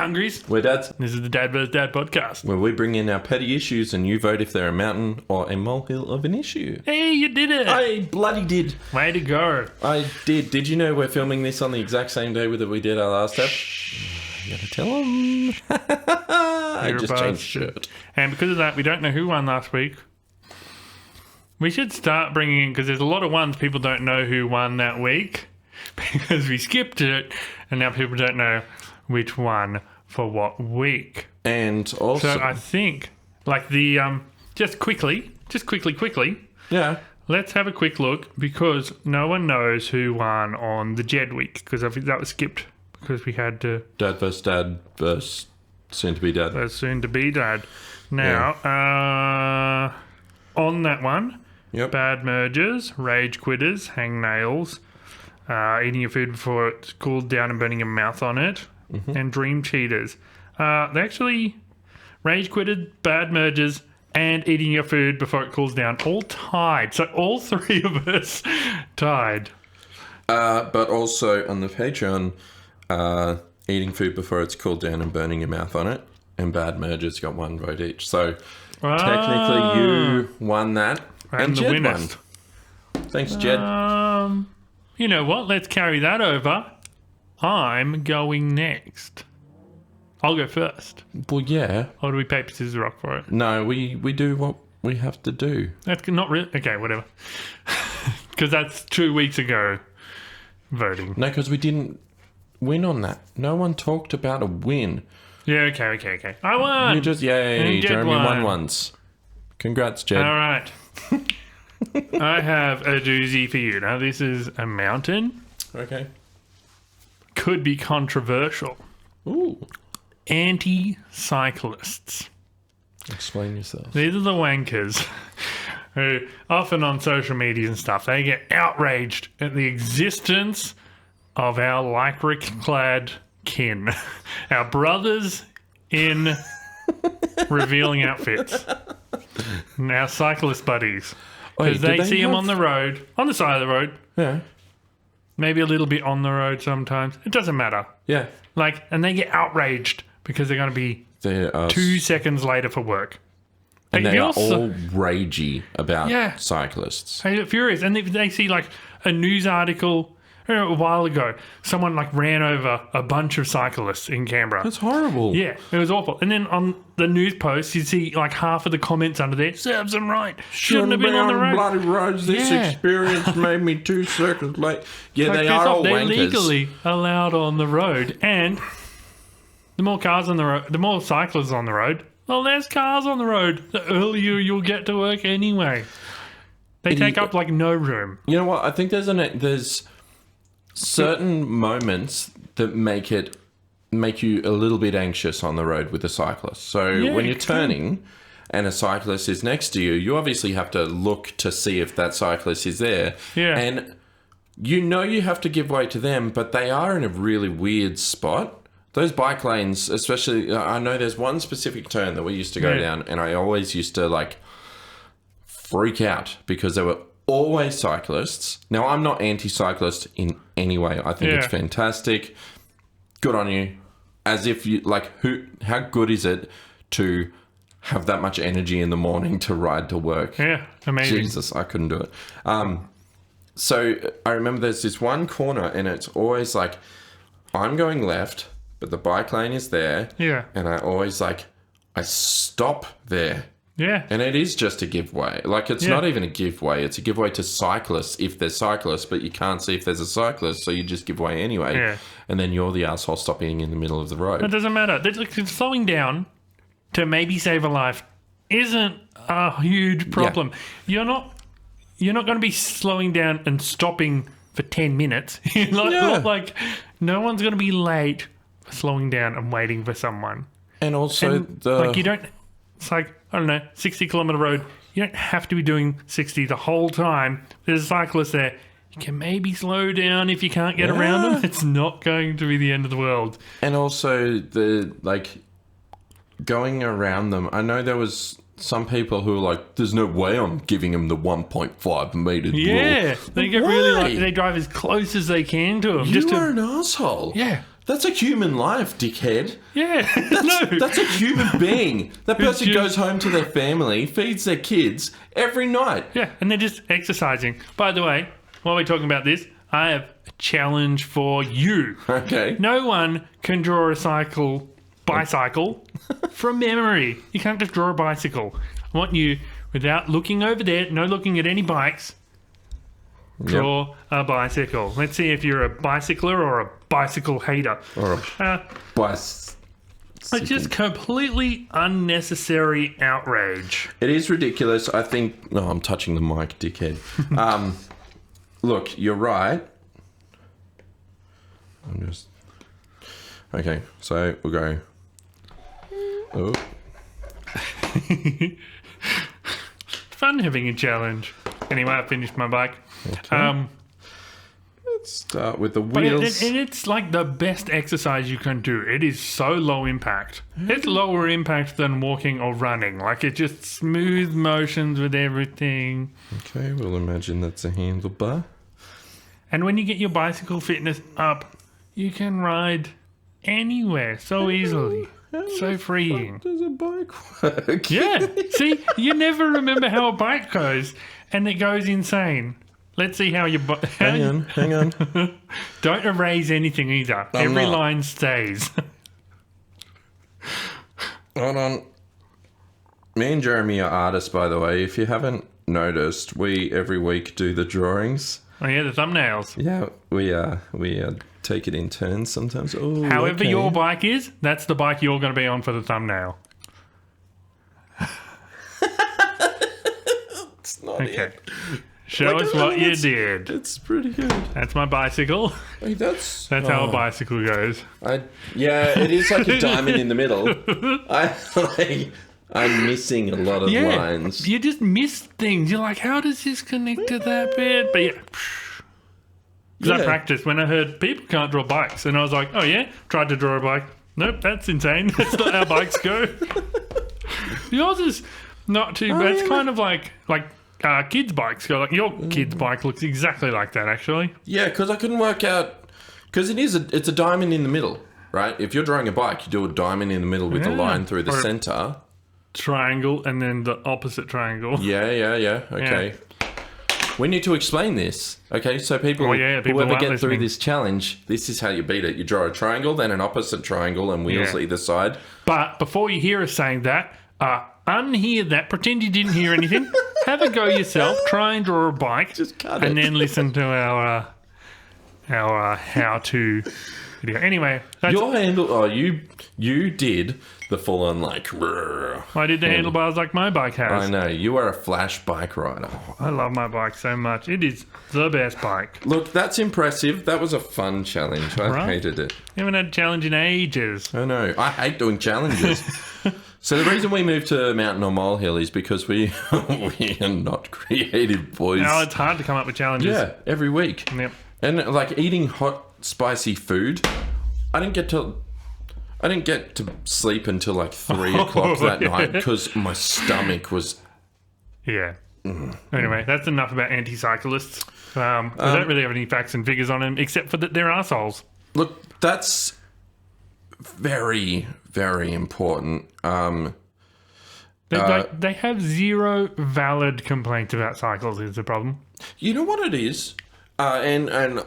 Hungries. We're dads, This is the Dad vs. Dad podcast. where we bring in our petty issues and you vote if they're a mountain or a molehill of an issue. Hey, you did it. I bloody did. Way to go. I did. Did you know we're filming this on the exact same day that we did our last ep? You gotta tell them. I You're a just changed bastard. shirt. And because of that, we don't know who won last week. We should start bringing in, because there's a lot of ones people don't know who won that week because we skipped it, and now people don't know which one for what week. And also... So I think, like the, just quickly, yeah. let's have a quick look, because no one knows who won on the Jed week, because I think that was skipped, because we had to... Dad versus soon-to-be dad. Soon to be dad. Now, on that one, Yep. bad mergers, rage quitters, hang nails, eating your food before it's cooled down and burning your mouth on it, and dream cheaters. They actually rage quitted, bad mergers, and eating your food before it cools down, all tied. So all three of us tied. But also on the Patreon, eating food before it's cooled down and burning your mouth on it, and bad mergers got one vote each. So technically you won that. I'm the Jed winners. won. Thanks, Jed. You know what? Let's carry that over. I'm going next. I'll go first. Well, yeah. Or do we paper, scissors, rock for it? No, we do what we have to do. That's not really... Okay, whatever. Because that's 2 weeks ago voting. No, because we didn't win on that. No one talked about a win. Yeah, okay. I won! You just, yay, And Jed Jeremy won. won once. Congrats, Jed. All right. I have a doozy for you. Now, this is a mountain. Okay. Could be controversial. Ooh. Anti-cyclists. Explain yourself. These are the wankers who often on social media and stuff, they get outraged at the existence of our lycra-clad kin. Our brothers in revealing outfits. And our cyclist buddies. Because they see them on the road, on the side of the road. Yeah. Maybe a little bit on the road sometimes. It doesn't matter. Yeah. And they get outraged because they're going to be They are 2 seconds later for work. and they are also- all ragey about Yeah. cyclists. They get furious, and if they see like a news article a while ago, someone like ran over a bunch of cyclists in Canberra. That's horrible. Yeah, it was awful. And then on the news post, you see like half of the comments under there, serves them right. Shouldn't have been on the road. bloody roads. This Yeah. experience made me 2 seconds late. Yeah, Like, they piss are off. all They're wankers. legally allowed on the road, and the more cars on the road, the more cyclists on the road, the less cars on the road. The earlier you'll get to work anyway. They take up like no room. You know what? I think there's certain moments that make you a little bit anxious on the road with a cyclist. So Yeah, when you're it can. turning and a cyclist is next to you, you obviously have to look to see if that cyclist is there. Yeah. And you know you have to give way to them, but they are in a really weird spot. Those bike lanes, especially, I know there's one specific turn that we used to go Yeah. down, and I always used to like freak out because there were always cyclists. Now, I'm not anti-cyclist in any way. I think Yeah. it's fantastic. Good on you. As if you like, how good is it to have that much energy in the morning to ride to work? Yeah, amazing. Jesus, I couldn't do it. So I remember there's this one corner, and it's always like, I'm going left, but the bike lane is there. Yeah. And I always I stop there. Yeah. And it is just a giveaway. Like, it's not even a giveaway. It's a giveaway to cyclists if there's cyclists, but you can't see if there's a cyclist, so you just give away anyway. Yeah. And then you're the asshole stopping in the middle of the It road. doesn't matter. Slowing down to maybe save a life isn't a huge problem. You're not going to be slowing down and stopping for 10 minutes. Like, no one's going to be late for slowing down and waiting for someone. And also, you don't... It's like, I don't know, 60-kilometre road. You don't have to be doing 60 the whole time. There's a cyclist there. You can maybe slow down if you can't get around them. It's not going to be the end of the world. And also, going around them. I know there was some people who were like, there's no way I'm giving them the 1.5 metre Yeah. rule. They get really they drive as close as they can to them. You are an asshole. Yeah. That's a human life, dickhead. Yeah. That's a human being. That person just- goes home to their family, feeds their kids every night. Yeah, and they're just exercising. By the way, while we're talking about this, I have a challenge for you. Okay. No one can draw a bicycle from memory. You can't just draw a bicycle. I want you, without looking over there, no looking at any bikes, draw a bicycle. Let's see if you're a bicycler or a bicycle hater. Or a It's just completely unnecessary outrage. It is ridiculous. I think... No, I'm touching the mic, dickhead. Look, you're right. I'm just... Okay, so we'll go... Oh. Fun having a challenge. Anyway, I finished my bike. Okay. Let's start with the But wheels. it's like the best exercise you can do. It is so low impact. It's lower impact than walking or running. Like, it just smooth motions with everything. Okay, we'll imagine that's a handlebar. And when you get your bicycle fitness up, you can ride anywhere so easily. So freeing. Does a bike work? Yeah. See, you never remember how a bike goes, and it goes insane. Let's see how your bike... Hang on. Don't erase anything either. Every not. line stays. Hold on. Me and Jeremy are artists, by the way. If you haven't noticed, we every week do the drawings. Oh yeah, the thumbnails. Yeah, we take it in turns sometimes. Oh, However okay. your bike is, that's the bike you're going to be on for the thumbnail. It's not Okay. it. Show Like, us I what mean, you it's- did. It's pretty good. That's my bicycle. Hey, that's How a bicycle goes. Yeah, it is like a diamond in the middle. I'm missing a lot of Yeah, lines. you just miss things. You're like, how does this connect to that bit? But yeah. Because I practiced when I heard people can't draw bikes. And I was like, oh yeah? Tried to draw a bike. Nope, that's insane. That's not how bikes go. Yours is not too bad. It's kind of like kids' bikes go. Like your kid's bike looks exactly like that, actually. Yeah, because I couldn't work out... Because it's a diamond in the middle, right? If you're drawing a bike, you do a diamond in the middle with a line through the Or a- center. Triangle and then the opposite triangle. Yeah. Okay. We need to explain this. Okay, so people people whoever aren't get listening. through this challenge, this is how you beat it. You draw a triangle, then an opposite triangle, and wheels Yeah. either side. But before you hear us saying that, unhear that. Pretend you didn't hear anything. Have a go yourself. Try and draw a bike. Just cut and it. then listen to our how-to video. Anyway, that's, Your handle... Oh, you did the full-on, like... brrr. I did the handlebars like my bike has. I know. You are a flash bike rider. I love my bike so much. It is the best bike. Look, that's impressive. That was a fun challenge. I Right. hated it. You haven't had a challenge in ages. I know. I hate doing challenges. So the reason we moved to mountain or molehill is because we are not creative boys. No, it's hard to come up with challenges. Yeah, every week. Yep. And like eating hot, spicy food, I didn't get to sleep until like 3 o'clock that night because my stomach was... Yeah. Anyway, that's enough about anti-cyclists. We don't really have any facts and figures on them, except for that they're assholes. Look, that's very, very important. They have zero valid complaints about cycles is the problem. You know what it is? And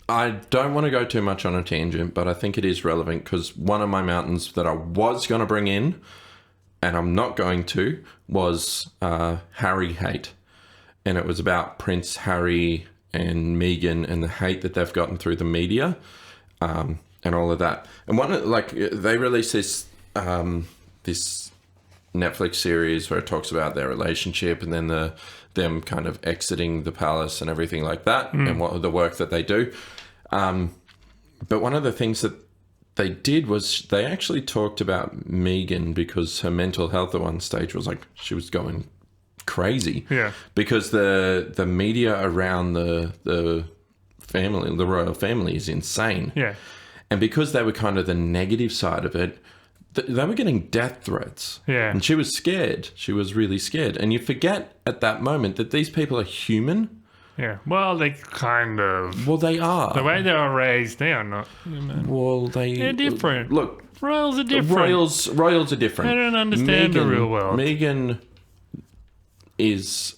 I don't want to go too much on a tangent, but I think it is relevant because one of my mountains that I was going to bring in, and I'm not going to, was Harry hate. And it was about Prince Harry and Meghan and the hate that they've gotten through the media and all of that. And they released this this Netflix series where it talks about their relationship and then them kind of exiting the palace and everything like that and what the work that they do. But one of the things that they did was they actually talked about Meghan because her mental health at one stage was like she was going crazy. Yeah. Because the media around the family, the royal family, is insane. Yeah. And because they were kind of the negative side of it, they were getting death threats. Yeah. And she was scared. She was really scared. And you forget at that moment that these people are human. Yeah. Well, they kind of. Well, they are. The way they were raised, they are not. Well, They're different. Look, Royals are different. Royals are different. They don't understand the real world. Megan is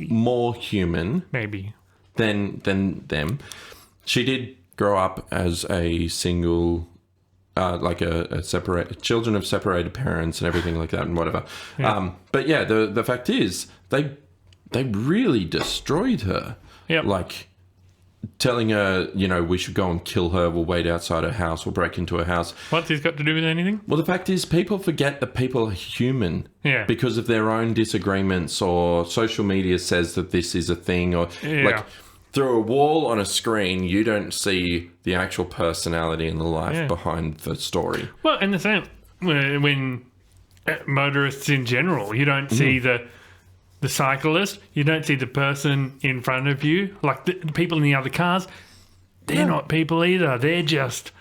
more human, maybe, than them. She did grow up as a single, like a separate children of separated parents and everything like that and whatever. Yeah. But yeah, the fact is they really destroyed her. Yep. Like telling her, we should go and kill her. We'll wait outside her house. We'll break into her house. What's this got to do with anything? Well, the fact is, people forget that people are human. Yeah. Because of their own disagreements, or social media says that this is a thing, or like through a wall on a screen, you don't see the actual personality and the life behind the story. Well, and the same when motorists in general, you don't see the cyclist, you don't see the person in front of you, like the people in the other cars. They're not people either. They're just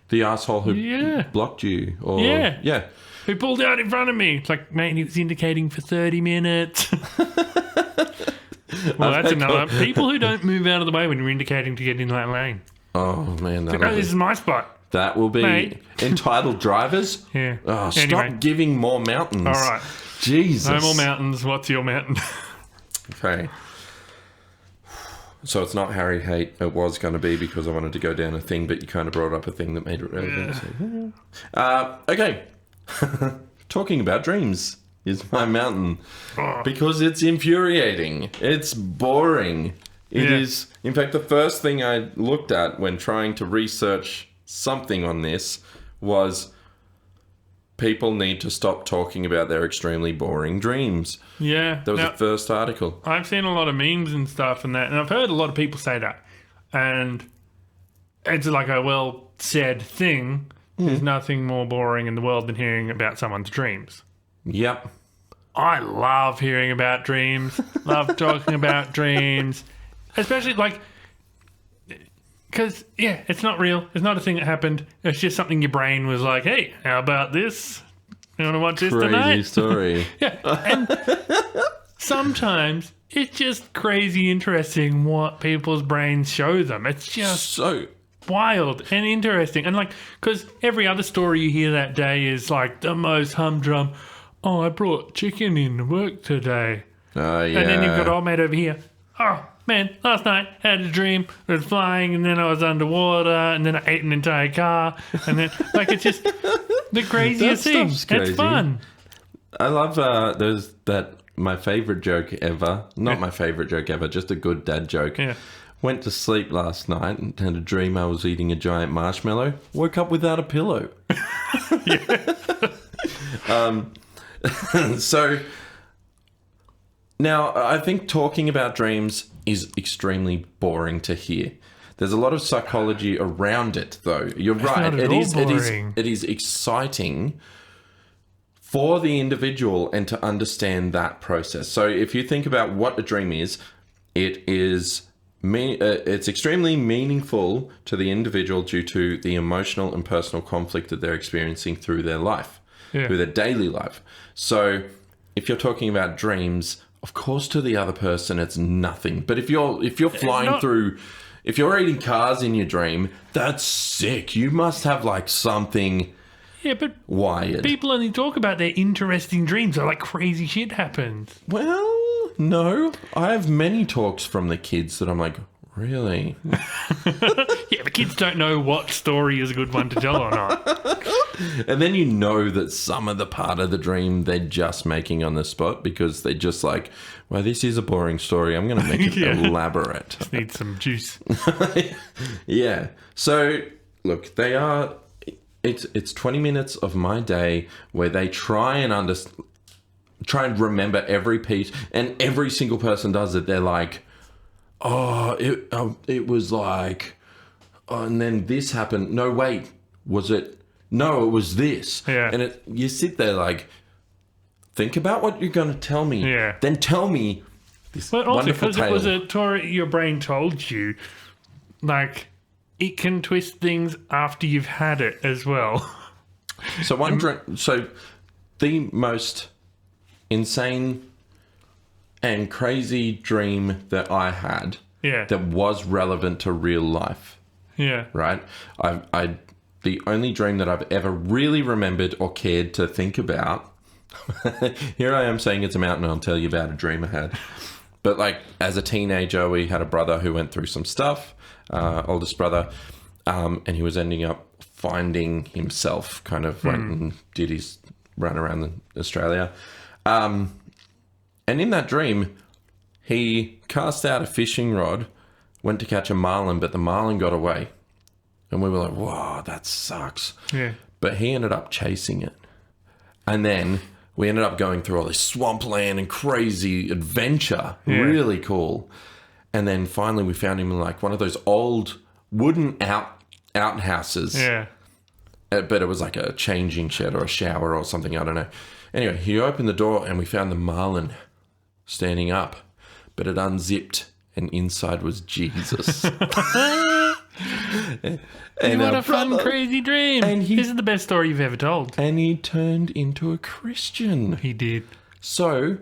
the asshole who blocked you, or who pulled out in front of me. It's like, mate, he was indicating for 30 minutes. Well, that's another. People who don't move out of the way when you're indicating to get in that lane. Oh man, this is my spot. That will be entitled drivers. Yeah. Oh, stop giving more mountains. All right. Jesus. No more mountains. What's your mountain? Okay. So it's not Harry hate. It was going to be because I wanted to go down a thing, but you kind of brought up a thing that made it relevant. So, okay. Talking about dreams is my mountain. Because it's infuriating. It's boring. It is. In fact, the first thing I looked at when trying to research something on this was people need to stop talking about their extremely boring dreams. Yeah. That was the first article. I've seen a lot of memes and stuff and that, and I've heard a lot of people say that. And it's like a well-said thing. There's nothing more boring in the world than hearing about someone's dreams. Yep. I love hearing about dreams. Love talking about dreams. Especially because, it's not real. It's not a thing that happened. It's just something your brain was like, hey, how about this? You want to watch this tonight? Crazy story. And sometimes it's just crazy interesting what people's brains show them. It's just so wild and interesting. And because every other story you hear that day is like the most humdrum, oh, I brought chicken in to work today. Oh, yeah. And then you've got old mate over here. Oh, man, last night I had a dream. I was flying and then I was underwater and then I ate an entire car. And then, it's just the craziest thing. It's fun. I love my favorite joke ever. Not my favorite joke ever, just a good dad joke. Yeah. Went to sleep last night and had a dream I was eating a giant marshmallow. Woke up without a pillow. So now I think talking about dreams is extremely boring to hear. There's a lot of psychology around it, though. You're right. It is exciting for the individual and to understand that process. So if you think about what a dream is, it's extremely meaningful to the individual due to the emotional and personal conflict that they're experiencing through their life, through their daily life. So if you're talking about dreams, of course, to the other person, it's nothing. But if you're flying through, if you're eating cars in your dream, that's sick. You must have something. Yeah, but wired. People only talk about their interesting dreams. Or crazy shit happens. Well, no. I have many talks from the kids that I'm like, really? Yeah, the kids don't know what story is a good one to tell or not. And then you know that some of the part of the dream they're just making on the spot because they're just like, well, this is a boring story. I'm going to make it elaborate. Just need some juice. Yeah. So, look, they are... It's 20 minutes of my day where they try and remember every piece, and every single person does it. They're like, oh, it was like, oh, and then this happened. No, wait, was it? No, it was this. Yeah. And you sit there like, think about what you're going to tell me. Yeah. Then tell me this but also, wonderful tale. But also, because it was a story your brain told you, it can twist things after you've had it as well. So the most insane and crazy dream that I had Yeah. that was relevant to real life, Yeah. right? The only dream that I've ever really remembered or cared to think about. Here I am saying it's a mountain. I'll tell you about a dream I had. But like as a teenager, we had a brother who went through some stuff, oldest brother, and he was ending up finding himself. Kind of went and did his run around Australia, and in that dream, he cast out a fishing rod, went to catch a marlin, but the marlin got away. And we were like, whoa, that sucks. Yeah. But he ended up chasing it. And then we ended up going through all this swampland and crazy adventure. Yeah. Really cool. And then finally we found him in like one of those old wooden outhouses. Yeah. But it was like a changing shed or a shower or something. I don't know. Anyway, he opened the door and we found the marlin standing up. But it unzipped and inside was Jesus. And what a fun, crazy dream. And this is the best story you've ever told. And he turned into a Christian. He did. So,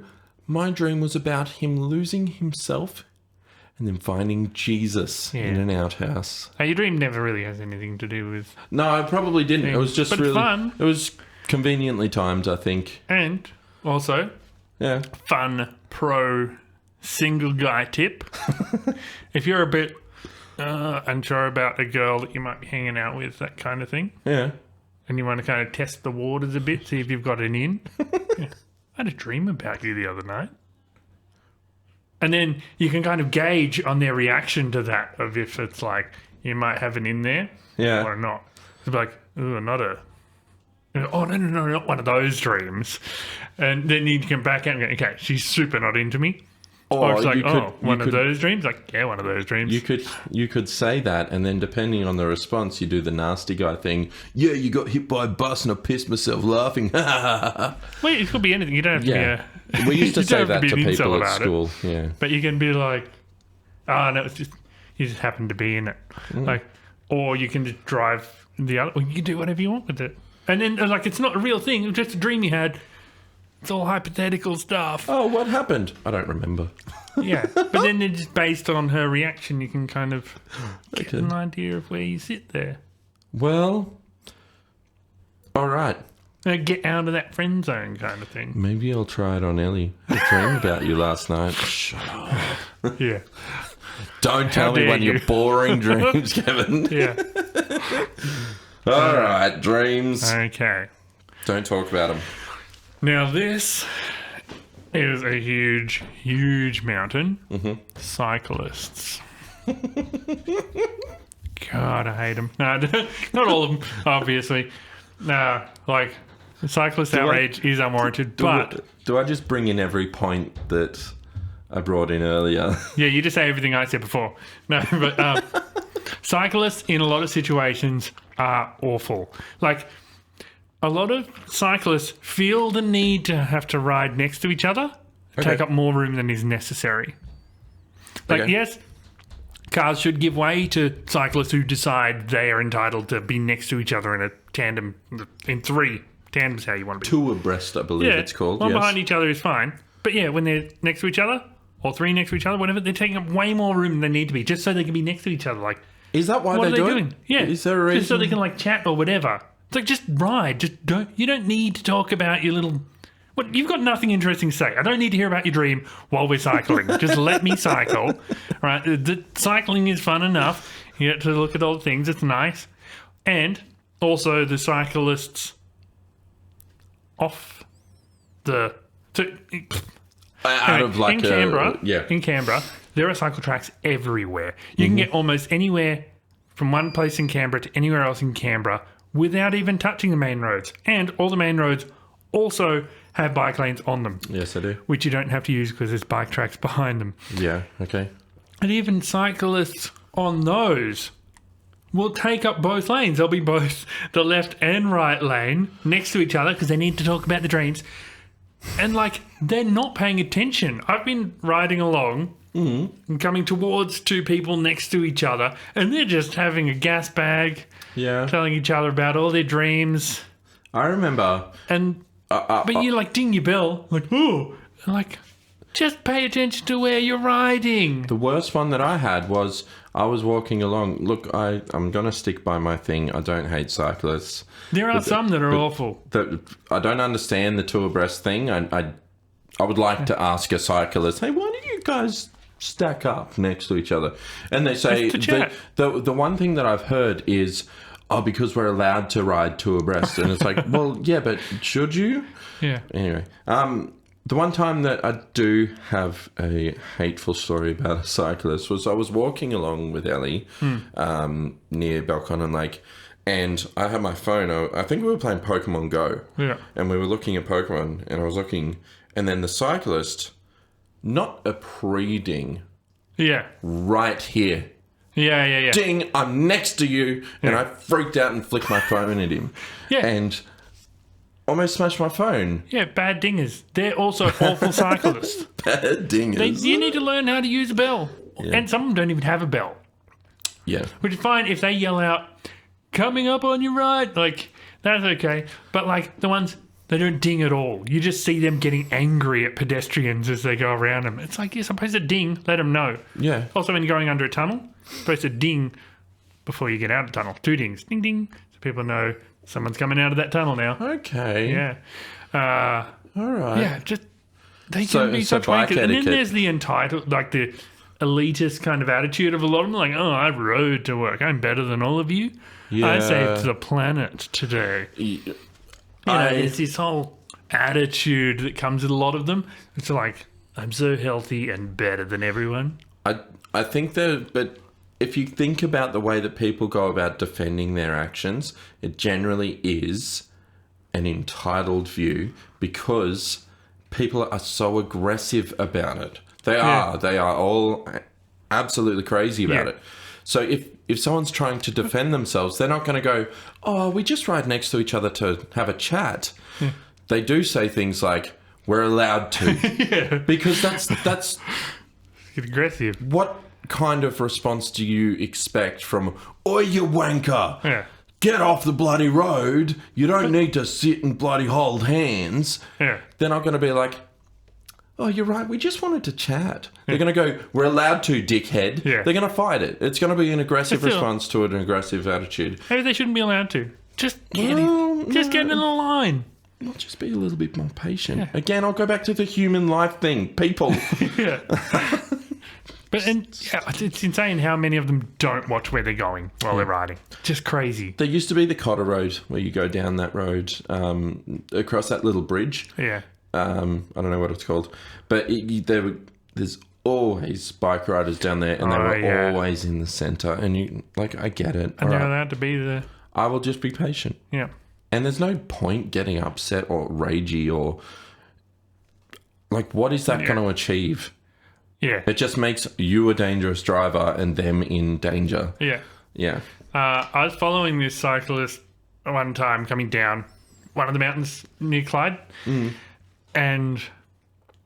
my dream was about him losing himself and then finding Jesus in an outhouse. Hey, your dream never really has anything to do with... No, I probably didn't. It was just but really... fun. It was conveniently timed, I think. And also, Yeah. fun pro single guy tip. If you're a bit unsure about a girl that you might be hanging out with, that kind of thing, Yeah. and you want to kind of test the waters a bit, see if you've got an in. Yeah. I had a dream about you the other night. And then you can kind of gauge on their reaction to that, of if it's like, you might have an in there Yeah. or not. It's like, ooh, not a... Oh, no, not one of those dreams. And then you can back out and go, okay, she's super not into me. Or it's like, one of those dreams? Like, yeah, one of those dreams. You could say that, and then depending on the response, you do the nasty guy thing. Yeah, you got hit by a bus and I pissed myself laughing. Well, it could be anything. You don't have to be a... We used to you say don't have that to to be an people incel at about school. Yeah. But you can be like, oh, no, it's just, you just happened to be in it. Like, or you can just drive the other, or you can do whatever you want with it. And then, like, it's not a real thing. It was just a dream you had. It's all hypothetical stuff. Oh, what happened? I don't remember. Yeah. But then it's just based on her reaction, you can kind of get an idea of where you sit there. Well, all right. Get out of that friend zone kind of thing. Maybe I'll try it on Ellie. I dreamed about you last night. Shut up. Yeah. Don't tell me dare one of your you. boring dreams, Kevin. Yeah. All right, dreams. Okay. Don't talk about them. Now this is a huge, huge mountain. Cyclists. God, I hate them. No, not all of them, obviously. No, like, cyclist outrage is unwarranted, but... Do I just bring in every point that I brought in earlier? Yeah, you just say everything I said before. No, but cyclists in a lot of situations are awful. Like, a lot of cyclists feel the need to have to ride next to each other, take up more room than is necessary. Like, yes, cars should give way to cyclists who decide they are entitled to be next to each other in a tandem, in three. Tandem's how you want to be. Two abreast, I believe it's called. One yes. behind each other is fine. But yeah, when they're next to each other, or three next to each other, whatever, they're taking up way more room than they need to be, just so they can be next to each other. Like, Is that why what are they do doing? it? Yeah. Is there a reason? Just so they can, like, chat or whatever. It's like, just ride. Just don't. You don't need to talk about your little... What, you've got nothing interesting to say. I don't need to hear about your dream while we're cycling. Just let me cycle. All right? The cycling is fun enough. You get to look at all the things. It's nice. And also the cyclists off the... Out of like in Canberra, yeah. in Canberra, there are cycle tracks everywhere. You can get almost anywhere from one place in Canberra to anywhere else in Canberra without even touching the main roads. And all the main roads also have bike lanes on them. Yes, I do. Which you don't have to use because there's bike tracks behind them. Yeah, okay. And even cyclists on those will take up both lanes. They'll be both the left and right lane next to each other because they need to talk about the dreams. And, like, they're not paying attention. I've been riding along and coming towards two people next to each other, and they're just having a gas bag, telling each other about all their dreams. I remember. And but you, like, ding your bell, like, ooh. And, like, Just pay attention to where you're riding. The worst one that I had was I was walking along. Look, I'm going to stick by my thing. I don't hate cyclists. There are some that are awful. I don't understand the two abreast thing. I would like to ask a cyclist, hey, why do you guys stack up next to each other? And they say the one thing that I've heard is, oh, because we're allowed to ride two abreast. And it's like, well, yeah, but should you? Yeah. Anyway, the one time that I do have a hateful story about a cyclist was I was walking along with Ellie near Belconnen Lake, and I had my phone. I think we were playing Pokemon Go. Yeah. And we were looking at Pokemon, and I was looking, and then the cyclist, not a pre-ding, Yeah. right here. Yeah. Ding, I'm next to you. And I freaked out and flicked my phone at him. Yeah. And almost smashed my phone. Yeah, bad dingers. They're also awful cyclists. Bad dingers. You need to learn how to use a bell. Yeah. And some of them don't even have a bell. Yeah. Which is fine if they yell out, coming up on your right. Like, that's okay. But, like, the ones, they don't ding at all. You just see them getting angry at pedestrians as they go around them. It's like, you're supposed to ding, let them know. Yeah. Also, when you're going under a tunnel, you're supposed to ding before you get out of the tunnel. 2 dings. Ding, ding. So people know someone's coming out of that tunnel now. Okay. Yeah. All right. Yeah, just they can be such wankers. And then etiquette. there's the entitled, like the elitist kind of attitude of a lot of them. Like, oh, I rode to work. I'm better than all of you. Yeah. I saved the planet today. You know, there's this whole attitude that comes with a lot of them. It's like, I'm so healthy and better than everyone. I think that, but if you think about the way that people go about defending their actions, it generally is an entitled view because people are so aggressive about it. They are all absolutely crazy about it. So if someone's trying to defend themselves, they're not going to go, oh, we just ride next to each other to have a chat. Yeah. They do say things like, we're allowed to. Because that's aggressive. What kind of response do you expect from, oi, you wanker? Yeah. Get off the bloody road. You don't need to sit and bloody hold hands. Yeah. They're not going to be like, oh, you're right, we just wanted to chat. They're going to go, we're allowed to, dickhead. Yeah. They're going to fight it. It's going to be an aggressive response to an aggressive attitude. Maybe they shouldn't be allowed to. Just get in the line. I'll just be a little bit more patient. Yeah. Again, I'll go back to the human life thing. People. Yeah. It's insane how many of them don't watch where they're going while they're riding. Just crazy. There used to be the Cotter Road where you go down that road across that little bridge. Yeah. I don't know what it's called. But there's always bike riders down there and they were always in the centre. And I get it. And they're allowed to be there. I will just be patient. Yeah. And there's no point getting upset or ragey or... what is that going to achieve? Yeah. It just makes you a dangerous driver and them in danger. Yeah. Yeah. I was following this cyclist one time coming down one of the mountains near Clyde. And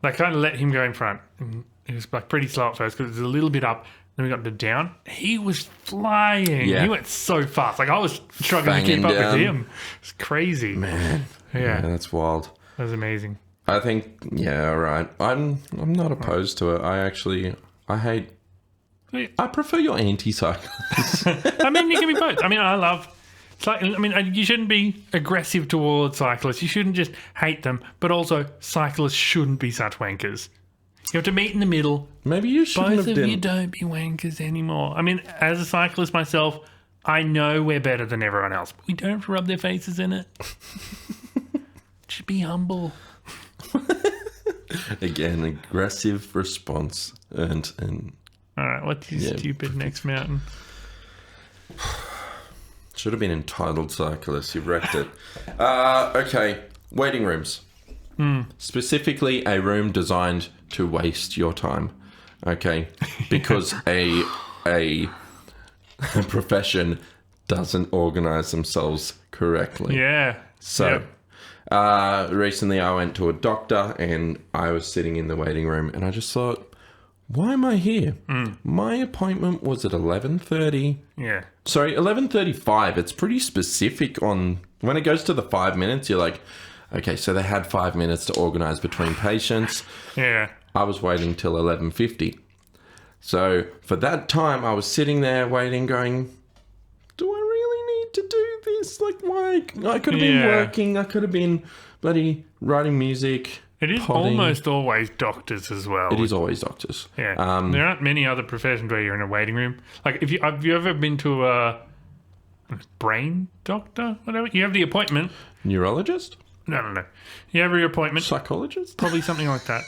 they kind of let him go in front. And he was pretty slow at first because it was a little bit up. Then we got to down. He was flying. Yeah. He went so fast. I was struggling to keep up with him. It's crazy. Man. Yeah, that's wild. That was amazing. I think, all right. I'm not opposed to it. I prefer your anti-cyclists. I mean, you can be both. I mean, you shouldn't be aggressive towards cyclists. You shouldn't just hate them. But also, cyclists shouldn't be such wankers. You have to meet in the middle. Maybe you shouldn't Both have of you don't be wankers anymore. I mean, as a cyclist myself, I know we're better than everyone else. But we don't have to rub their faces in it. Just be humble. Again, aggressive response. And all right, what's your stupid next mountain? Should have been entitled cyclist. You've wrecked it. Okay, waiting rooms. Specifically, a room designed to waste your time. Okay, because a profession doesn't organize themselves correctly. Yeah. So, recently I went to a doctor and I was sitting in the waiting room and I just thought, why am I here? My appointment was at 11:30. Yeah. Sorry, 11:35. It's pretty specific on when it goes to the 5 minutes. You're like, okay, so they had 5 minutes to organize between patients. Yeah. I was waiting till 11:50. So for that time, I was sitting there waiting, going, do I really need to do this? Like, why? I could have been working. I could have been bloody writing music. It is potting. almost always doctors as well. It is always doctors. Yeah. There aren't many other professions where you're in a waiting room. Like, have you ever been to a brain doctor? Whatever. You have the appointment. Neurologist? No. You have your appointment. Psychologist? Probably something like that.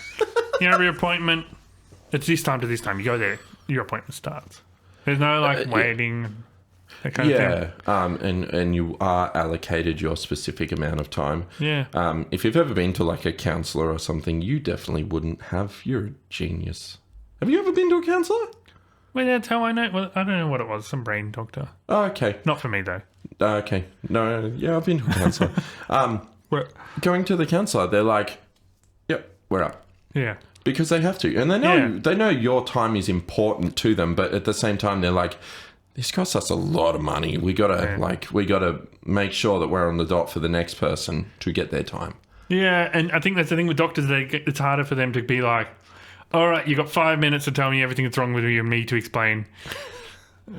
You have your appointment. It's this time to this time. You go there. Your appointment starts. There's no waiting. That kind of thing. And you are allocated your specific amount of time. Yeah. If you've ever been to like a counsellor or something, you definitely wouldn't have. You're a genius. Have you ever been to a counsellor? Well, that's how I know. Well, I don't know what it was. Some brain doctor. Oh, okay. Not for me though. Okay. No, yeah, I've been to a counsellor. Well, Going to the counsellor, they're like, yep, we're up. yeah. Because they have to. And they know your time is important to them, but at the same time they're like, this costs us a lot of money. We gotta make sure that we're on the dot for the next person to get their time. Yeah, and I think that's the thing with doctors. It's harder for them to be like, all right, you got 5 minutes to tell me everything that's wrong with you and me to explain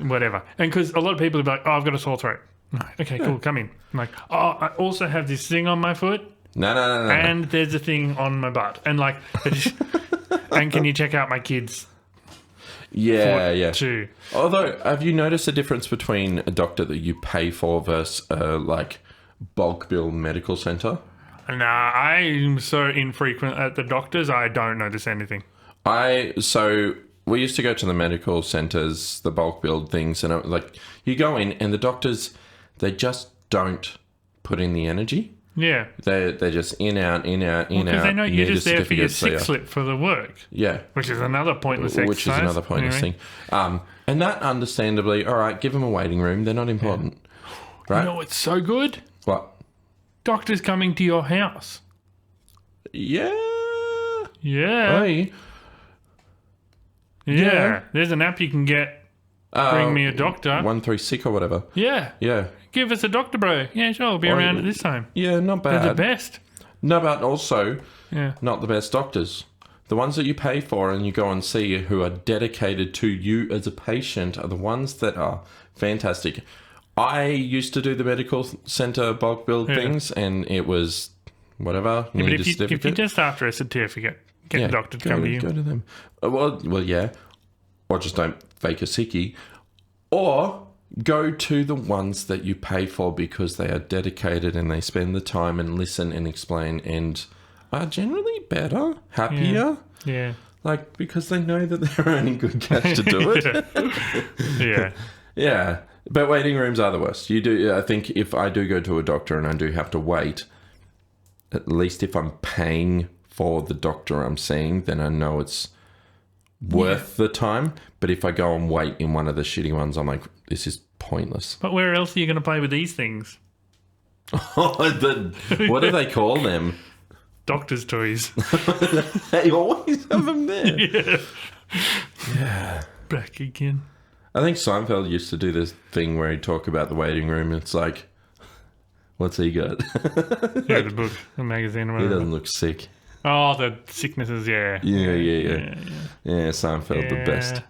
whatever. And because a lot of people are like, oh, I've got a sore throat. Okay, cool, come in. I'm like, oh, I also have this thing on my foot. No. And there's a thing on my butt. And like, and can you check out my kids? Yeah. Too. Although, have you noticed a difference between a doctor that you pay for versus like bulk bill medical centre? Nah, I'm so infrequent at the doctors, I don't notice anything. So we used to go to the medical centres, the bulk bill things, and like you go in and the doctors, they just don't put in the energy. Yeah. They're just in, out. Because they know you're just there for your sick slip for the work. Yeah. Which is another pointless exercise. Thing. And that, understandably, all right, give them a waiting room. They're not important. Right? You know what's so good? What? Doctors coming to your house. Yeah. Yeah. Hey. Yeah. There's an app you can get. Bring me a doctor. 136 or whatever. Yeah. Yeah. Give us a doctor, bro. Yeah, sure. I'll be around at this time. Yeah, not bad. They're the best. No, but also Yeah. not the best doctors. The ones that you pay for and you go and see who are dedicated to you as a patient are the ones that are fantastic. I used to do the medical centre bulk bill things and it was whatever. Yeah, but if you're just after a certificate, get the doctor to come to you. Go to them. Well, yeah. Or just don't fake a sickie. Or go to the ones that you pay for because they are dedicated and they spend the time and listen and explain and are generally better, happier. Yeah. Like, because they know that they're earning good cash to do it. Yeah. Yeah. But waiting rooms are the worst. I think if I do go to a doctor and I do have to wait, at least if I'm paying for the doctor I'm seeing, then I know it's worth the time. But if I go and wait in one of the shitty ones, I'm like, this is pointless. But where else are you going to play with these things? What do they call them? Doctor's toys. They always have them there. Yeah. Back again. I think Seinfeld used to do this thing where he'd talk about the waiting room. It's like, what's he got? Yeah, the book, the magazine or He whatever. doesn't look sick. Oh, the sicknesses, yeah. Yeah, Seinfeld, the best.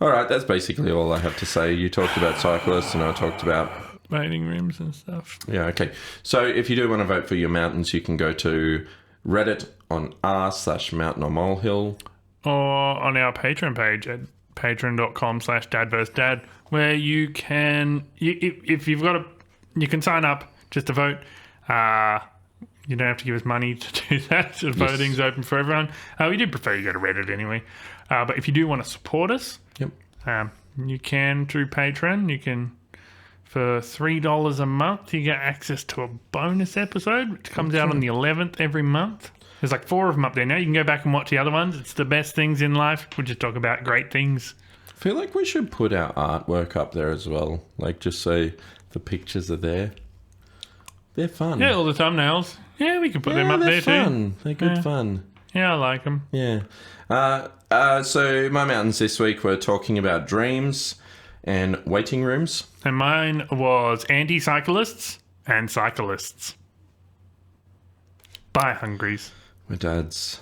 All right, that's basically all I have to say. You talked about cyclists and I talked about waiting rooms and stuff. Yeah, okay. So if you do want to vote for your mountains, you can go to Reddit on r/mountain or molehill. Or on our Patreon page at patreon.com/dadversedad, where you can, if you've got you can sign up just to vote. You don't have to give us money to do that. The voting's open for everyone. We do prefer you go to Reddit anyway. But if you do want to support us, you can through Patreon. You can, for $3 a month, you get access to a bonus episode, which comes out on the 11th every month. There's like 4 of them up there now. You can go back and watch the other ones. It's the best things in life. We just talk about great things. I feel like we should put our artwork up there as well. Like, just so the pictures are there. They're fun. Yeah, all the thumbnails. Yeah, we can put them up there fun. too. They're good fun. Yeah, I like them. Yeah. So my mountains this week were talking about dreams and waiting rooms. And mine was anti-cyclists and cyclists. Bye, Hungries. My dad's